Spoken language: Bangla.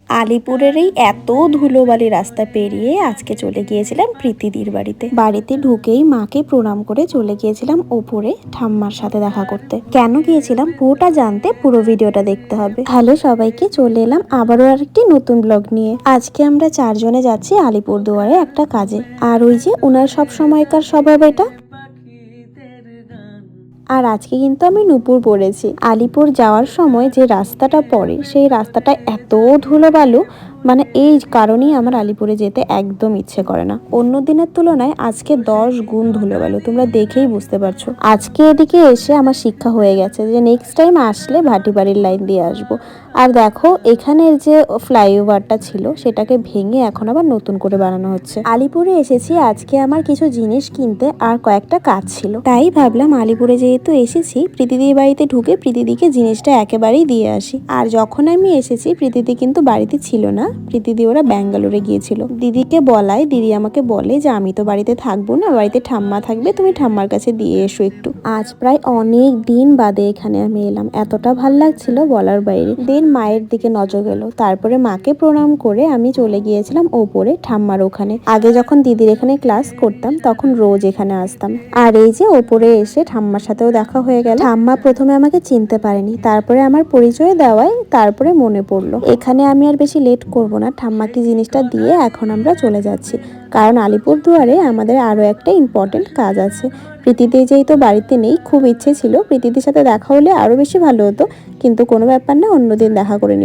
আলিপুরের এই এত ধুলোবালি রাস্তা পেরিয়ে আজকে চলে গিয়েছিলাম প্রীতিদির বাড়িতে ঢুকেই মাকে প্রণাম করে চলে গিয়েছিলাম ওপরে ঠাম্মার সাথে দেখা করতে। কেন গিয়েছিলাম পুরোটা জানতে পুরো ভিডিওটা দেখতে হবে। হ্যালো সবাইকে, চলে এলাম আবারও আরেকটি নতুন ব্লগ নিয়ে। আজকে আমরা 4 জনে যাচ্ছি আলিপুরদুয়ারে একটা কাজে। আর ওই যে ওনার সব সময়কার স্বভাব এটা। আর আজকে কিন্তু আমি নূপুর পরেছি। আলিপুর যাওয়ার সময় যে রাস্তাটা পড়ে সেই রাস্তাটা এত ধুলোবালু, মানে এই কারণেই আমার আলিপুরে যেতে একদম ইচ্ছে করে না। অন্য দিনের তুলনায় আজকে 10 গুণ ধুলোবালু, তোমরা দেখেই বুঝতে পারছো। আজকে এদিকে এসে আমার শিক্ষা হয়ে গেছে যে নেক্সট টাইম আসলে ভাটিবাড়ির লাইন দিয়ে আসবো। আর দেখো এখানের যে ফ্লাইওভারটা ছিল সেটাকে ভেঙে এখন আবার নতুন করে বানানো হচ্ছে। আলিপুরে এসেছি আজকে আমার কিছু জিনিস কিনতে আর কয়েকটা কাজ ছিল, তাই ভাবলাম আলিপুরে যেহেতু এসেছি প্রীতিদির বাড়িতে ঢুকে প্রীতিদিকে জিনিসটা একেবারেই দিয়ে আসি। আর যখন আমি এসেছি প্রীতিদি কিন্তু বাড়িতে ছিল না, প্রীতিদি ওরা ব্যাঙ্গালোরে গিয়েছিল। দিদিকে বলায় দিদি আমাকে বলে যে আমি তো বাড়িতে থাকবো না, বাড়িতে ঠাম্মা থাকবে, তুমি ঠাম্মার কাছে দিয়ে এসো একটু। আজ প্রায় অনেক দিন বাদে এখানে আমি এলাম, এতটা ভাল লাগছিল বলার বাইরে। দেন মায়ের দিকে নজর গেল, তারপরে মাকে প্রণাম করে আমি চলে গিয়েছিলাম ওপরে ঠাম্মার ওখানে। আগে যখন দিদির এখানে ক্লাস করতাম তখন রোজ এখানে আসতাম। আর এই যে ওপরে এসে ঠাম্মার সাথেও দেখা হয়ে গেল। ঠাম্মা প্রথমে আমাকে চিনতে পারেনি, তারপরে আমার পরিচয় দেওয়ায় তারপরে মনে পড়লো। এখানে আমি আর বেশি লেট করব না, ঠাম্মাকে জিনিসটা দিয়ে এখন আমরা চলে যাচ্ছি, কারণ আলিপুরদুয়ারে আমাদের আরো একটা ইম্পর্টেন্ট কাজ আছে। প্রীতিদি যেহেতু বাড়িতে নেই, খুব ইচ্ছে ছিল প্রীতিদির সাথে দেখা হলে আরো বেশি ভালো হতো, কিন্তু কোনো ব্যাপার না, অন্যদিন দেখা করে নিব।